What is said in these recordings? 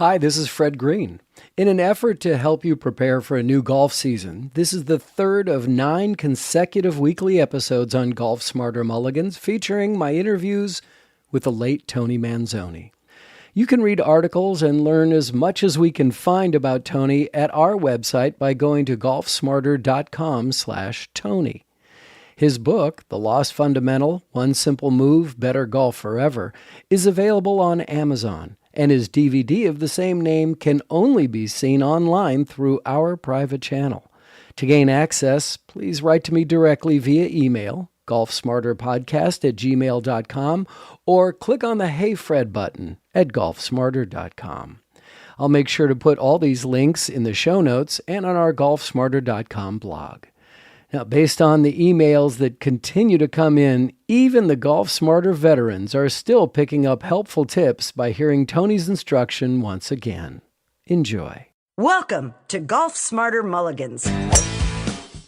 Hi, this is Fred Green. In an effort to help you prepare for a new golf season, this is the third of 9 consecutive weekly episodes on Golf Smarter Mulligans featuring my interviews with the late Tony Manzoni. You can read articles and learn as much as we can find about Tony at our website by going to golfsmarter.com/Tony. His book, The Lost Fundamental, One Simple Move, Better Golf Forever, is available on Amazon, and his DVD of the same name can only be seen online through our private channel. To gain access, please write to me directly via email, golfsmarterpodcast@gmail.com, or click on the Hey Fred button at golfsmarter.com. I'll make sure to put all these links in the show notes and on our golfsmarter.com blog. Now, based on the emails that continue to come in, even the Golf Smarter veterans are still picking up helpful tips by hearing Tony's instruction once again. Enjoy. Welcome to Golf Smarter Mulligans,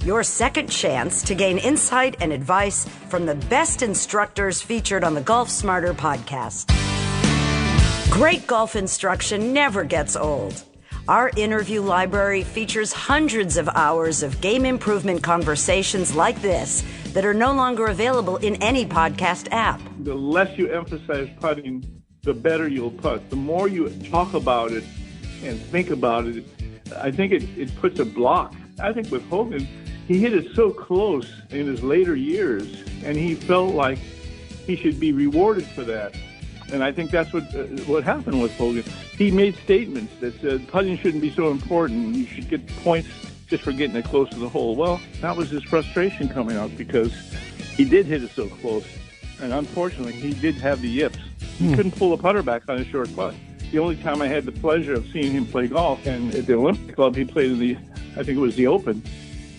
your second chance to gain insight and advice from the best instructors featured on the Golf Smarter podcast. Great golf instruction never gets old. Our interview library features hundreds of hours of game improvement conversations like this that are no longer available in any podcast app. The less you emphasize putting, the better you'll putt. The more you talk about it and think about it, I think it puts a block. I think with Hogan, he hit it so close in his later years, and he felt like he should be rewarded for that. And I think that's what happened with Hogan. He made statements that said putting shouldn't be so important. You should get points just for getting it close to the hole. Well, that was his frustration coming out because he did hit it so close. And unfortunately, he did have the yips. He couldn't pull a putter back on a short putt. The only time I had the pleasure of seeing him play golf, and at the Olympic Club, he played in I think it was the Open.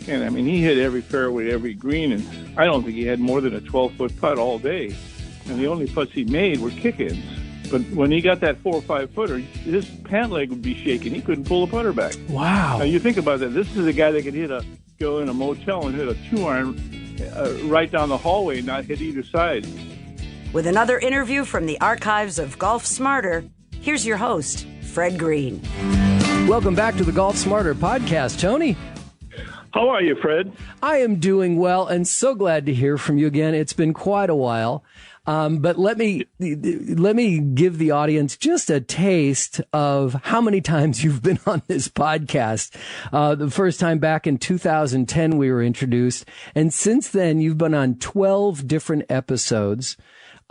And, I mean, he hit every fairway, every green, and I don't think he had more than a 12-foot putt all day. And the only putts he made were kick-ins. But when he got that 4 or 5-footer, his pant leg would be shaking. He couldn't pull a putter back. Wow. Now, you think about that. This is a guy that could go in a motel and hit a 2-iron right down the hallway and not hit either side. With another interview from the archives of Golf Smarter, here's your host, Fred Green. Welcome back to the Golf Smarter podcast, Tony. How are you, Fred? I am doing well and so glad to hear from you again. It's been quite a while. But let me give the audience just a taste of how many times you've been on this podcast. The first time back in 2010, we were introduced. And since then, you've been on 12 different episodes,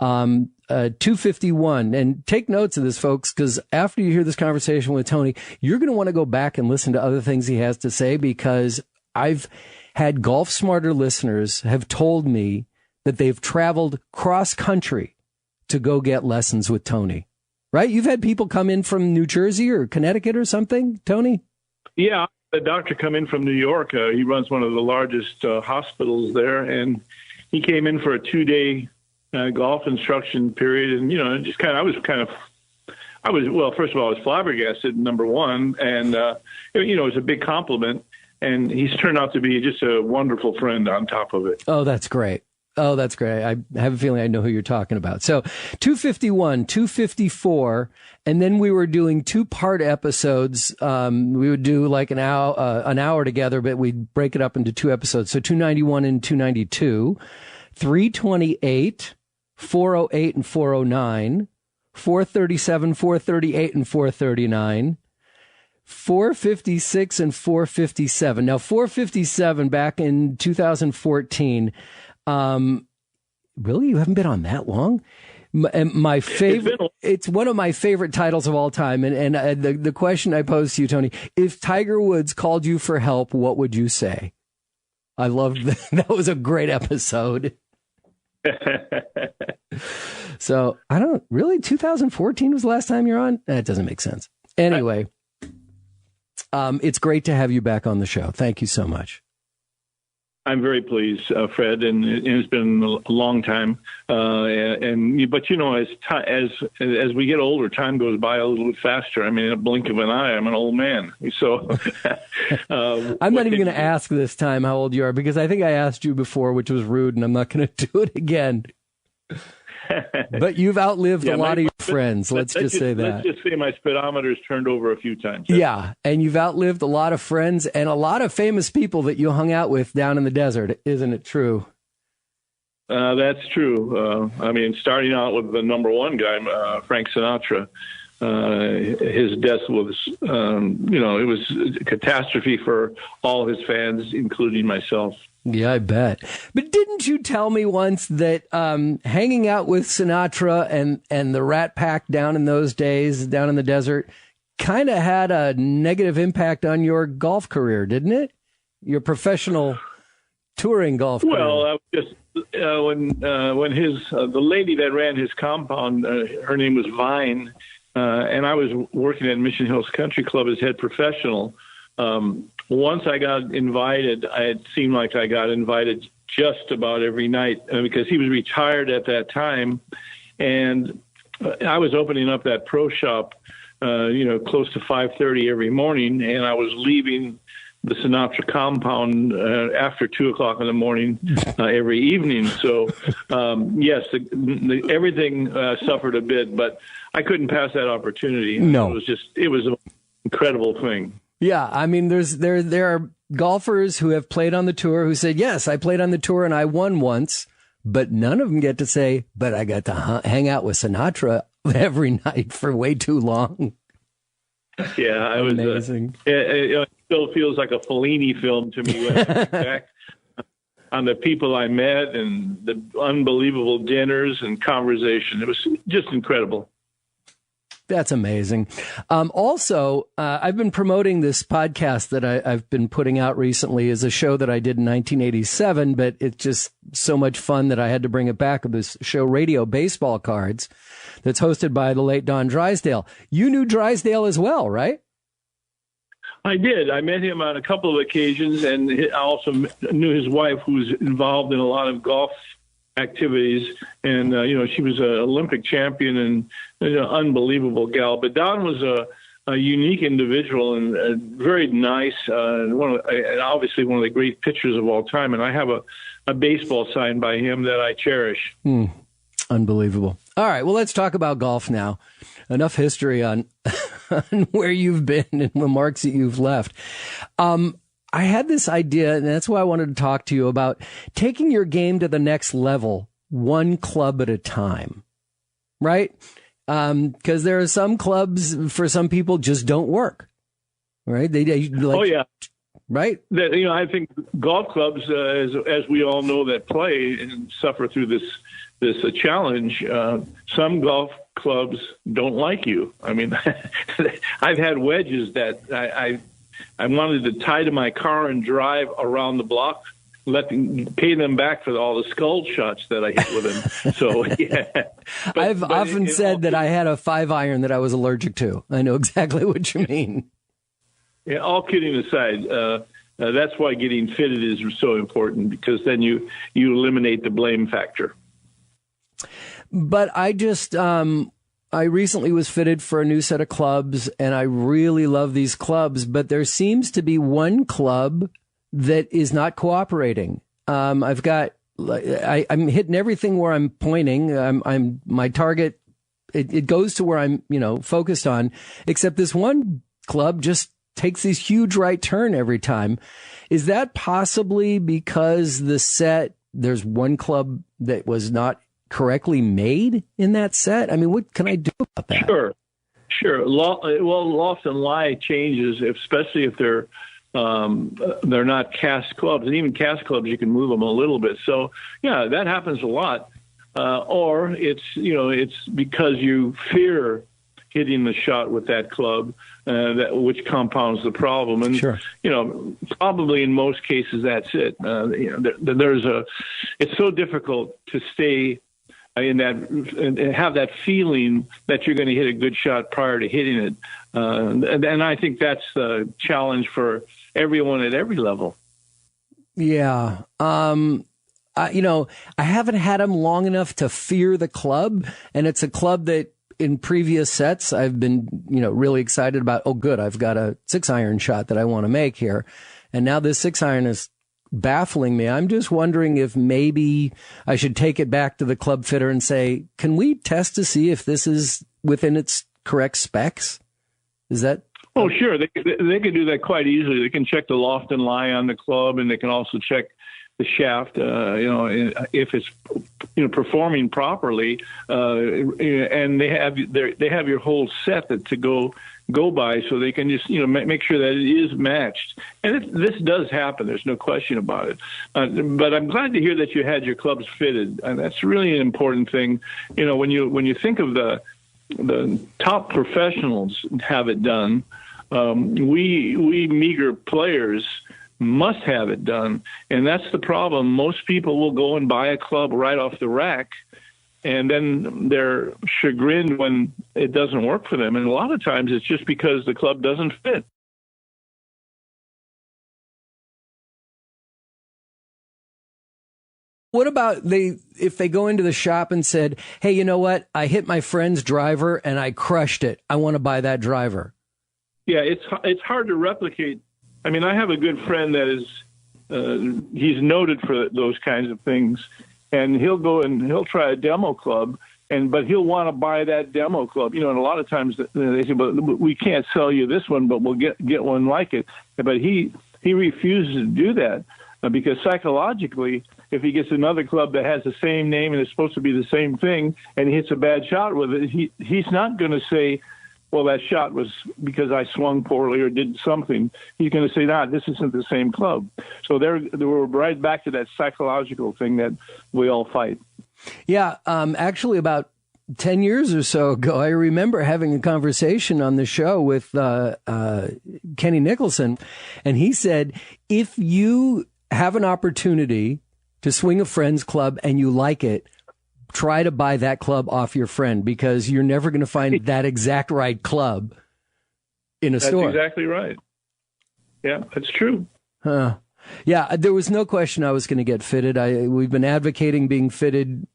251. And take notes of this, folks, because after you hear this conversation with Tony, you're going to want to go back and listen to other things he has to say, because I've had Golf Smarter listeners have told me that they've traveled cross country to go get lessons with Tony, right? You've had people come in from New Jersey or Connecticut or something, Tony? Yeah, a doctor come in from New York. He runs one of the largest hospitals there, and he came in for a 2-day golf instruction period. And, just first of all, I was flabbergasted, number one, and, it was a big compliment. And he's turned out to be just a wonderful friend on top of it. Oh, that's great. I have a feeling I know who you're talking about. So 251, 254, and then we were doing 2-part episodes. We would do like an hour together, but we'd break it up into 2 episodes. So 291 and 292, 328, 408 and 409, 437, 438 and 439. 456 and 457. Now, 457 back in 2014. Really? You haven't been on that long? My favorite, it's one of my favorite titles of all time. And the question I posed to you, Tony, if Tiger Woods called you for help, what would you say? I loved that. That was a great episode. So 2014 was the last time you're on? That doesn't make sense. Anyway. It's great to have you back on the show. Thank you so much. I'm very pleased, Fred, and it's been a long time. But as we get older, time goes by a little bit faster. I mean, in a blink of an eye, I'm an old man. So I'm not even going to ask this time how old you are, because I think I asked you before, which was rude, and I'm not going to do it again. But you've outlived a lot of your friends. Let's just say that. Let's just say my speedometer's turned over a few times. Yeah, and you've outlived a lot of friends and a lot of famous people that you hung out with down in the desert. Isn't it true? That's true. I mean, starting out with the number one guy, Frank Sinatra, his death was, it was a catastrophe for all his fans, including myself. Yeah, I bet. But didn't you tell me once that hanging out with Sinatra and the Rat Pack down in those days, down in the desert, kind of had a negative impact on your golf career, didn't it? Your professional touring golf career. Well, I was just when the lady that ran his compound, her name was Vine, and I was working at Mission Hills Country Club as head professional. Once I got invited, it seemed like I got invited just about every night because he was retired at that time. And I was opening up that pro shop, close to 5:30 every morning. And I was leaving the Sinatra compound after 2:00 in the morning every evening. So, yes, everything suffered a bit, but I couldn't pass that opportunity. No. It was an incredible thing. Yeah, I mean, there are golfers who have played on the tour who said, yes, I played on the tour and I won once, but none of them get to say, but I got to hang out with Sinatra every night for way too long. Yeah, I was amazing. It still feels like a Fellini film to me when I think back on the people I met and the unbelievable dinners and conversation. It was just incredible. That's amazing. Also, I've been promoting this podcast that I've been putting out recently as a show that I did in 1987, but it's just so much fun that I had to bring it back. This show, Radio Baseball Cards, that's hosted by the late Don Drysdale. You knew Drysdale as well, right? I did. I met him on a couple of occasions, and I also knew his wife, who was involved in a lot of golf activities, and she was an Olympic champion and an unbelievable gal. But Don was a unique individual and very nice, and obviously one of the great pitchers of all time. And I have a baseball signed by him that I cherish. Unbelievable. All right, well, let's talk about golf now. Enough history on where you've been and the marks that you've left. I had this idea, and that's why I wanted to talk to you about taking your game to the next level, one club at a time, right? Because there are some clubs, for some people, just don't work, right? Right? I think golf clubs, as we all know that play and suffer through this challenge, some golf clubs don't like you. I mean, I've had wedges that I wanted to tie to my car and drive around the block, pay them back for all the skull shots that I hit with them. So, yeah. I've often said that I had a 5-iron that I was allergic to. I know exactly what you mean. Yeah, all kidding aside, that's why getting fitted is so important, because then you eliminate the blame factor. But I just, I recently was fitted for a new set of clubs, and I really love these clubs, but there seems to be one club that is not cooperating. I'm hitting everything where I'm pointing. I'm my target. It goes to where I'm, focused on, except this one club just takes this huge right turn every time. Is that possibly because there's one club that was not correctly made in that set? I mean, what can I do about that? Sure. Loft and lie changes, especially if they're not cast clubs, and even cast clubs, you can move them a little bit. So yeah, that happens a lot. Or it's because you fear hitting the shot with that club, which compounds the problem. And, sure. Probably in most cases, that's it. It's so difficult to stay in that and have that feeling that you're going to hit a good shot prior to hitting it. And I think that's the challenge for everyone at every level. Yeah. I haven't had them long enough to fear the club. And it's a club that in previous sets I've been, really excited about. Oh, good. I've got a 6-iron shot that I want to make here. And now this 6-iron is baffling me. I'm just wondering if maybe I should take it back to the club fitter and say, can we test to see if this is within its correct specs? Is that? Oh, sure. They can do that quite easily. They can check the loft and lie on the club, and they can also check the shaft, if it's performing properly, and they have your whole set to go by, so they can just make sure that it is matched. And this does happen. There's no question about it. But I'm glad to hear that you had your clubs fitted, and that's really an important thing. When you think of the top professionals have it done, we meager players must have it done. And that's the problem. Most people will go and buy a club right off the rack, and then they're chagrined when it doesn't work for them. And a lot of times it's just because the club doesn't fit. What about if they go into the shop and said, hey, you know what? I hit my friend's driver and I crushed it. I want to buy that driver. Yeah, it's hard to replicate. I mean, I have a good friend that is, he's noted for those kinds of things, and he'll go and he'll try a demo club, but he'll want to buy that demo club. And a lot of times they say, but we can't sell you this one, but we'll get one like it. But he refuses to do that because psychologically, if he gets another club that has the same name and is supposed to be the same thing, and he hits a bad shot with it, he's not going to say, well, that shot was because I swung poorly or did something. He's going to say, this isn't the same club. So we're right back to that psychological thing that we all fight. Yeah, actually about 10 years or so ago, I remember having a conversation on the show with Kenny Nicholson, and he said, if you have an opportunity to swing a friend's club and you like it, try to buy that club off your friend, because you're never going to find that exact right club in a store. That's exactly right. Yeah, that's true. Yeah, there was no question I was going to get fitted. We've been advocating being fitted,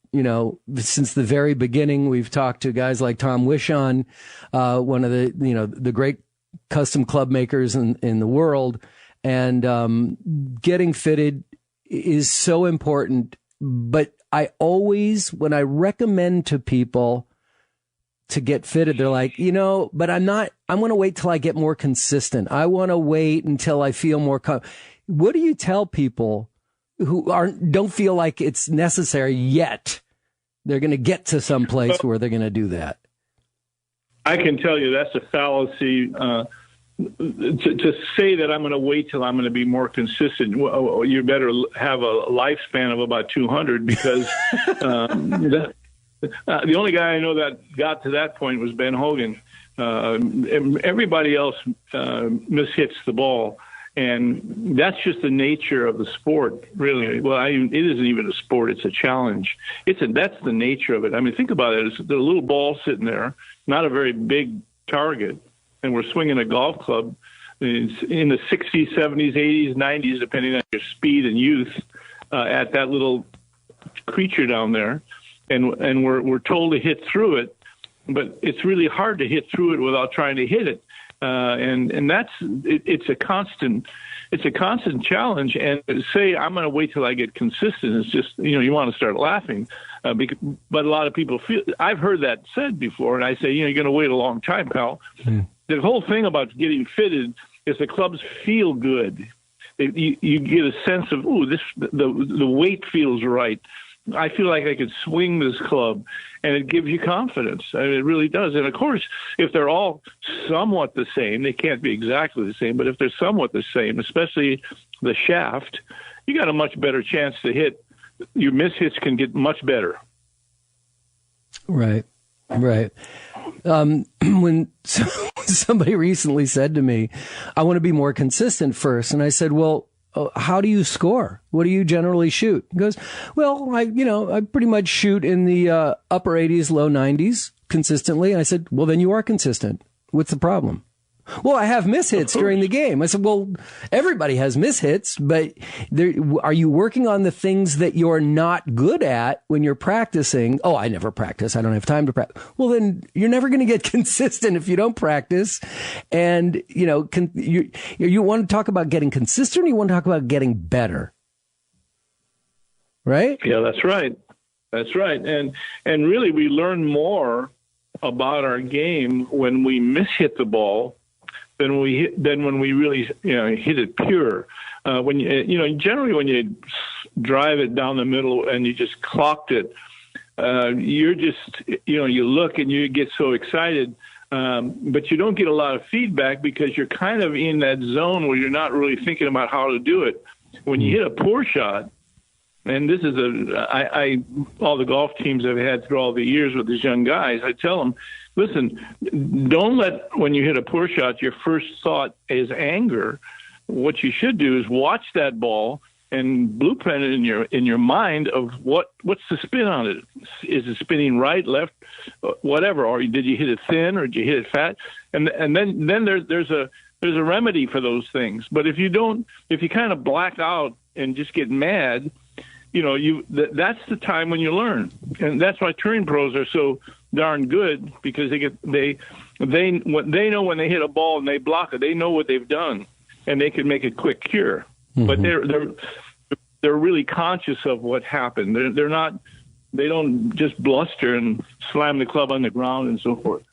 since the very beginning. We've talked to guys like Tom Wishon, one of the great custom club makers in the world, and getting fitted is so important. But I always, when I recommend to people to get fitted, they're like, but I'm going to wait till I get more consistent. I want to wait until I feel more What do you tell people who don't feel like it's necessary yet? They're going to get to some place where they're going to do that. I can tell you that's a fallacy. To say that I'm going to wait till I'm going to be more consistent, you better have a lifespan of about 200, because the only guy I know that got to that point was Ben Hogan. Everybody else mishits the ball, and that's just the nature of the sport, really. Well, it isn't even a sport; it's a challenge. That's the nature of it. I mean, think about it. It's the little ball sitting there, not a very big target. And we're swinging a golf club in the 60s, 70s, 80s, 90s, depending on your speed and youth, at that little creature down there. And we're told to hit through it, but it's really hard to hit through it without trying to hit it. And it's a constant challenge. And say I'm going to wait till I get consistent, it's just, you want to start laughing. But a lot of people I've heard that said before, and I say, you're going to wait a long time, pal. The whole thing about getting fitted is the clubs feel good. You get a sense of, the weight feels right. I feel like I could swing this club, and it gives you confidence. I mean, it really does. And of course, if they're all somewhat the same, they can't be exactly the same, but if they're somewhat the same, especially the shaft, you got a much better chance to hit. Your mishits can get much better. Right. When somebody recently said to me, I want to be more consistent first. And I said, well, how do you score? What do you generally shoot? He goes, well, I pretty much shoot in the upper 80s, low 90s consistently. And I said, well, then you are consistent. What's the problem? Well, I have mishits during the game. I said, well, everybody has mishits, but are you working on the things that you're not good at when you're practicing? Oh, I never practice. I don't have time to practice. Well, then you're never going to get consistent if you don't practice. And, you want to talk about getting consistent, or you want to talk about getting better? Right? Yeah, that's right. That's right. And really, we learn more about our game when we mishit the ball than when we really hit it pure. When generally when you drive it down the middle and you just clocked it, you're just you look and you get so excited, but you don't get a lot of feedback because you're kind of in that zone where you're not really thinking about how to do it. When you hit a poor shot, and this is all the golf teams I've had through all the years with these young guys, I tell them, listen, don't let, when you hit a poor shot, your first thought is anger. What you should do is watch that ball and blueprint it in your mind of what's the spin on it. Is it spinning right, left, whatever? Or did you hit it thin or did you hit it fat? And then there's a remedy for those things. But if you kind of black out and just get mad, that's the time when you learn. And that's why touring pros are so darn good, because they know when they hit a ball and they block it, they know what they've done and they can make a quick cure. Mm-hmm. But they're really conscious of what happened. They don't just bluster and slam the club on the ground and so forth.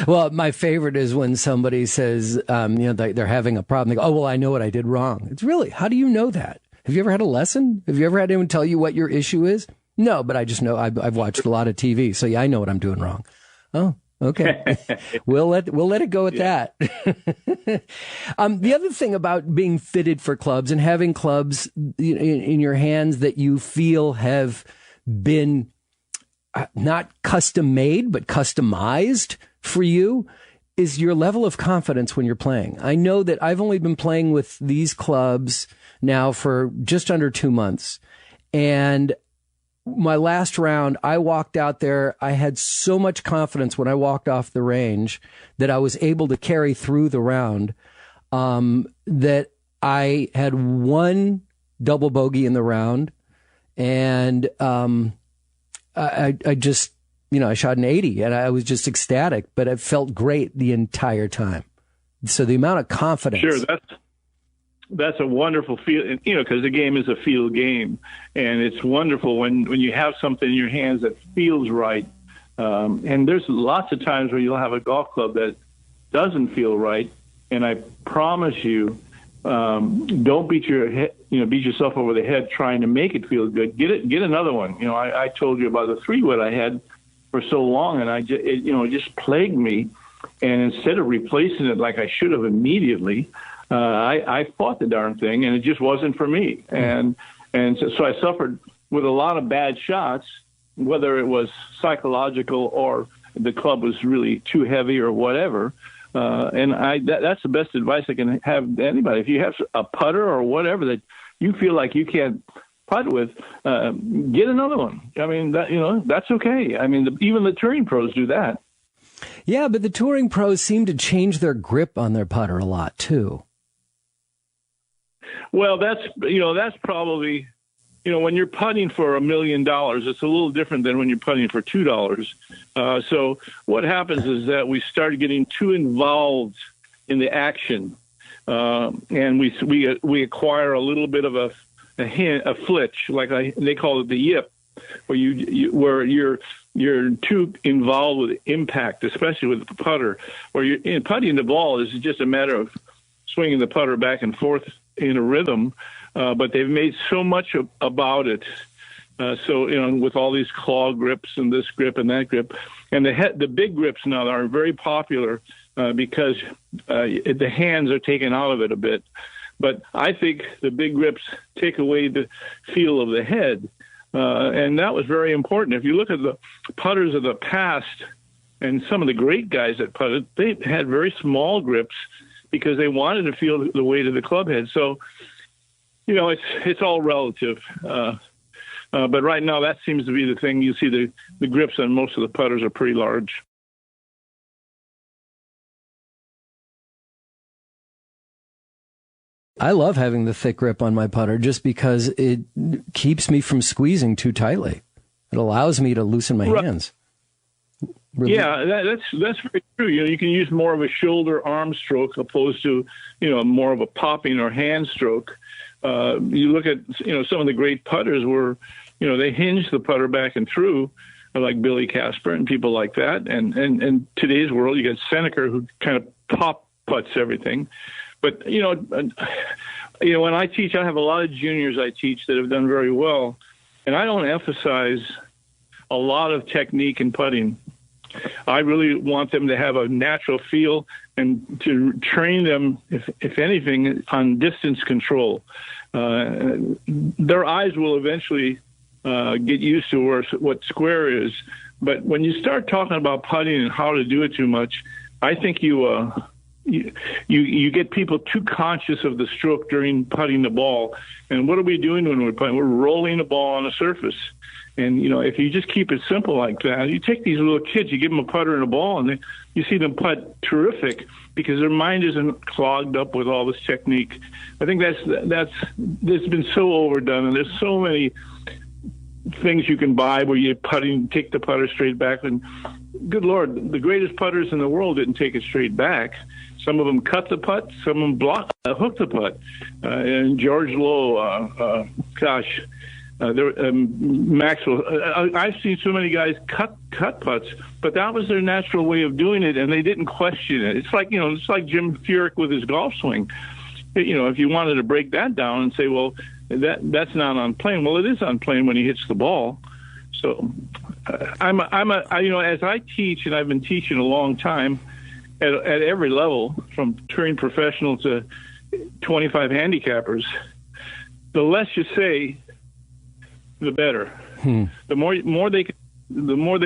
Well, my favorite is when somebody says, they're having a problem. They go, oh, well, I know what I did wrong. It's really, how do you know that? Have you ever had a lesson? Have you ever had anyone tell you what your issue is? No, but I just know I've watched a lot of TV. So yeah, I know what I'm doing wrong. Oh, okay. We'll let it go at that. The other thing about being fitted for clubs and having clubs in your hands that you feel have been not custom made, but customized for you is your level of confidence when you're playing. I know that I've only been playing with these clubs now for just under 2 months. And my last round, I walked out there. I had so much confidence when I walked off the range that I was able to carry through the round, that I had one double bogey in the round. And I just, I shot an 80 and I was just ecstatic, but it felt great the entire time. So the amount of confidence. Sure, that's a wonderful feel, because the game is a feel game, and it's wonderful when you have something in your hands that feels right. And there's lots of times where you'll have a golf club that doesn't feel right, and I promise you, don't beat yourself over the head trying to make it feel good. Get another one. I told you about the 3-wood I had for so long, and it just plagued me. And instead of replacing it like I should have immediately, I fought the darn thing, and it just wasn't for me. And so I suffered with a lot of bad shots, whether it was psychological or the club was really too heavy or whatever. And that's the best advice I can have to anybody. If you have a putter or whatever that you feel like you can't putt with, get another one. I mean, that's okay. I mean, even the touring pros do that. Yeah, but the touring pros seem to change their grip on their putter a lot too. Well, that's probably, when you're putting for $1 million, it's a little different than when you're putting for $2. So what happens is that we start getting too involved in the action, and we acquire a little bit of a flitch, like they call it the yip, where you're too involved with impact, especially with the putter. Where putting the ball is just a matter of swinging the putter back and forth in a rhythm, but they've made so much about it. So with all these claw grips and this grip and that grip, and the big grips now are very popular because the hands are taken out of it a bit. But I think the big grips take away the feel of the head. And that was very important. If you look at the putters of the past and some of the great guys that putted, they had very small grips because they wanted to feel the weight of the club head. So, it's all relative. But right now, that seems to be the thing. You see the grips on most of the putters are pretty large. I love having the thick grip on my putter just because it keeps me from squeezing too tightly. It allows me to loosen my hands. Really? Yeah, that's very true. You can use more of a shoulder arm stroke opposed to, more of a popping or hand stroke. You look at, some of the great putters where, they hinge the putter back and through. like Billy Casper and people like that. And in today's world, you got Seneca, who kind of pop putts everything. But, when I teach, I have a lot of juniors I teach that have done very well. And I don't emphasize a lot of technique in putting. I really want them to have a natural feel and to train them, if anything, on distance control. Their eyes will eventually get used to what square is. But when you start talking about putting and how to do it too much, I think you get people too conscious of the stroke during putting the ball. And what are we doing when we're putting? We're rolling the ball on the surface. And, if you just keep it simple like that, you take these little kids, you give them a putter and a ball, and you see them putt terrific because their mind isn't clogged up with all this technique. I think that's been so overdone, and there's so many things you can buy where you take the putter straight back. And good Lord, the greatest putters in the world didn't take it straight back. Some of them cut the putt, some of them hooked the putt. And George Lowe, Maxwell. I've seen so many guys cut putts, but that was their natural way of doing it, and they didn't question it. It's like Jim Furyk with his golf swing. If you wanted to break that down and say, well, that's not on plane. Well, it is on plane when he hits the ball. So, as I teach, and I've been teaching a long time at every level, from touring professional to 25 handicappers. The less you say, the better. The more they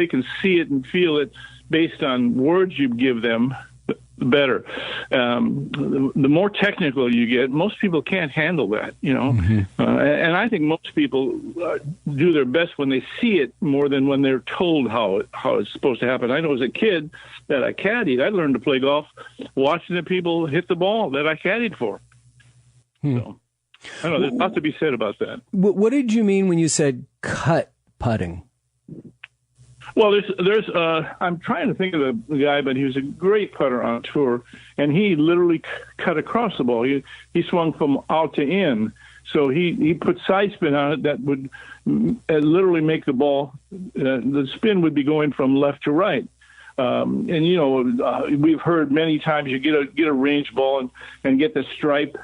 can see it and feel it based on words you give them, the better. The more technical you get, most people can't handle that, and I think most people do their best when they see it more than when they're told how it's supposed to happen. I know as a kid that I caddied, I learned to play golf watching the people hit the ball that I caddied for. So, I don't know, there's a lot to be said about that. What did you mean when you said cut putting? Well, there's I'm trying to think of the guy, but he was a great putter on tour, and he literally cut across the ball. He swung from out to in, so he put side spin on it that would literally make the ball, the spin would be going from left to right. We've heard many times you get a range ball and get the stripe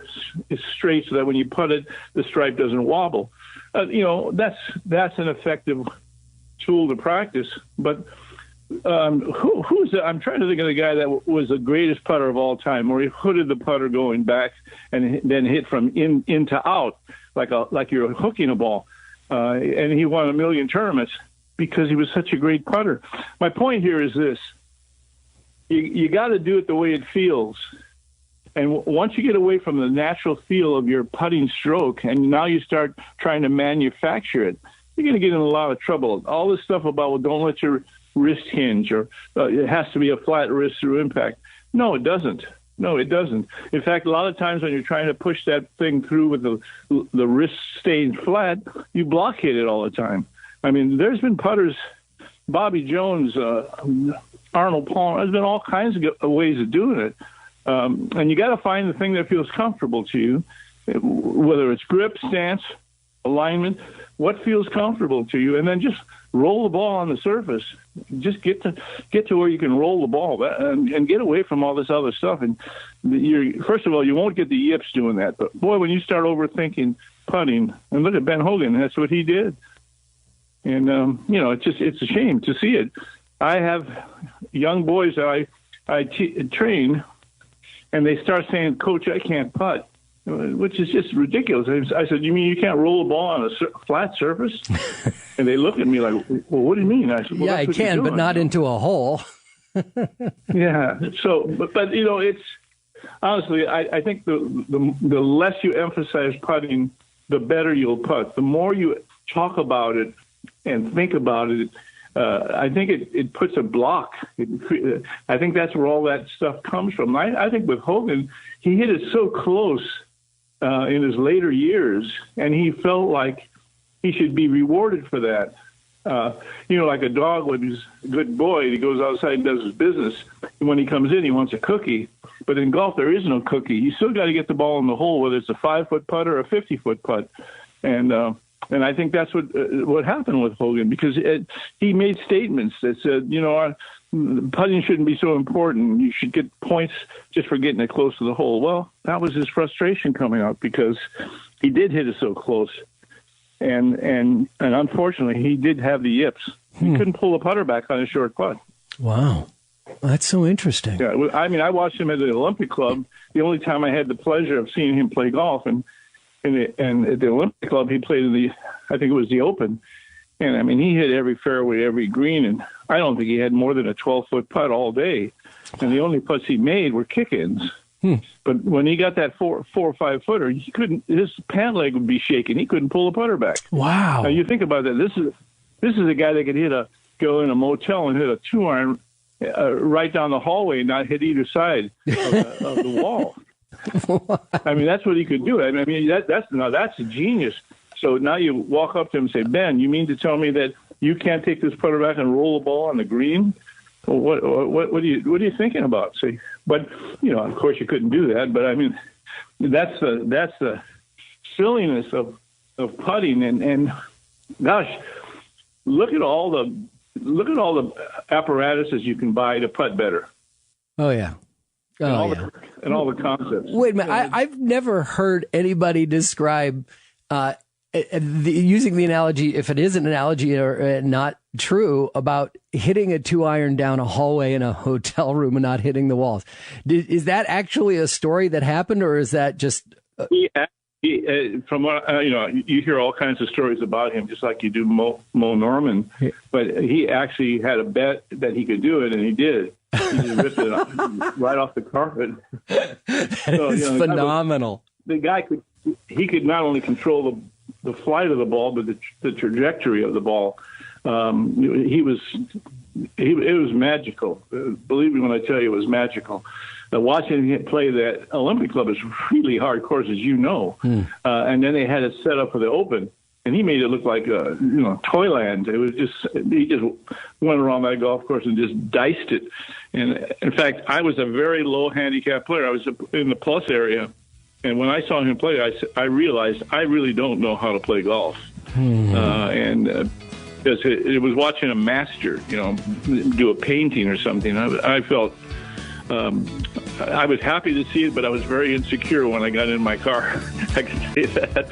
straight so that when you putt it, the stripe doesn't wobble. That's an effective tool to practice. But who's I'm trying to think of the guy that was the greatest putter of all time, where he hooded the putter going back and then hit from in to out like you're hooking a ball, and he won 1 million tournaments because he was such a great putter. My point here is this. You got to do it the way it feels. And once you get away from the natural feel of your putting stroke, and now you start trying to manufacture it, you're going to get in a lot of trouble. All this stuff about, well, don't let your wrist hinge, or it has to be a flat wrist through impact. No, it doesn't. No, it doesn't. In fact, a lot of times when you're trying to push that thing through with the wrist staying flat, you block hit it all the time. I mean, there's been putters, Bobby Jones, Arnold Palmer, there's been all kinds of ways of doing it. And you got to find the thing that feels comfortable to you, whether it's grip, stance, alignment, what feels comfortable to you, and then just roll the ball on the surface. Just get to where you can roll the ball and get away from all this other stuff. And first of all, you won't get the yips doing that. But boy, when you start overthinking putting, and look at Ben Hogan, that's what he did. And it's a shame to see it. I have young boys that I train, and they start saying, "Coach, I can't putt," which is just ridiculous. I said, "You mean you can't roll a ball on a flat surface?" And they look at me like, "Well, what do you mean?" I said, "Well, yeah, I can, but not into a hole." Yeah. So, but it's honestly, I think the less you emphasize putting, the better you'll putt. The more you talk about it and think about it, I think it puts a block. I think that's where all that stuff comes from. I think with Hogan, he hit it so close in his later years, and he felt like he should be rewarded for that. Like a dog when he's a good boy, he goes outside and does his business. And when he comes in, he wants a cookie. But in golf, there is no cookie. You still got to get the ball in the hole, whether it's a 5-foot putt or a 50-foot putt. And I think that's what happened with Hogan, because he made statements that said, putting shouldn't be so important. You should get points just for getting it close to the hole. Well, that was his frustration coming out, because he did hit it so close. And unfortunately, he did have the yips. He couldn't pull a putter back on a short putt. Wow. That's so interesting. Yeah, I mean, I watched him at the Olympic Club. The only time I had the pleasure of seeing him play golf, and at the Olympic Club, he played in I think it was the Open. And I mean, he hit every fairway, every green, and I don't think he had more than a 12-foot putt all day. And the only putts he made were kick-ins. But when he got that 4 or 5 footer, he couldn't. His pant leg would be shaking. He couldn't pull a putter back. Wow! Now you think about that. This is a guy that could go in a motel and hit a 2-iron right down the hallway and not hit either side of the wall. I mean, that's what he could do. I mean, that's a genius. So now you walk up to him and say, Ben, you mean to tell me that you can't take this putter back and roll the ball on the green? Well, what are you thinking about? See, but of course you couldn't do that. But I mean, that's the silliness of putting. And gosh, look at all the apparatuses you can buy to putt better. Oh yeah. And all the concepts. Wait a minute, I've never heard anybody describe using the analogy, if it is an analogy or not true, about hitting a 2-iron down a hallway in a hotel room and not hitting the walls. Is that actually a story that happened, or is that just? From what you hear all kinds of stories about him, just like you do Mo Norman. But he actually had a bet that he could do it, and he did. He just ripped it right off the carpet. That is phenomenal. The guy could not only control the flight of the ball, but the trajectory of the ball. It was magical. Believe me when I tell you, it was magical. Watching him play that Olympic Club is really hard course, as you know. And then they had it set up for the Open, and he made it look like Toyland. It was he just went around that golf course and just diced it. And in fact, I was a very low handicap player. I was in the plus area. And when I saw him play, I realized I really don't know how to play golf. Because it was watching a master, do a painting or something. I felt I was happy to see it, but I was very insecure when I got in my car. I can say that.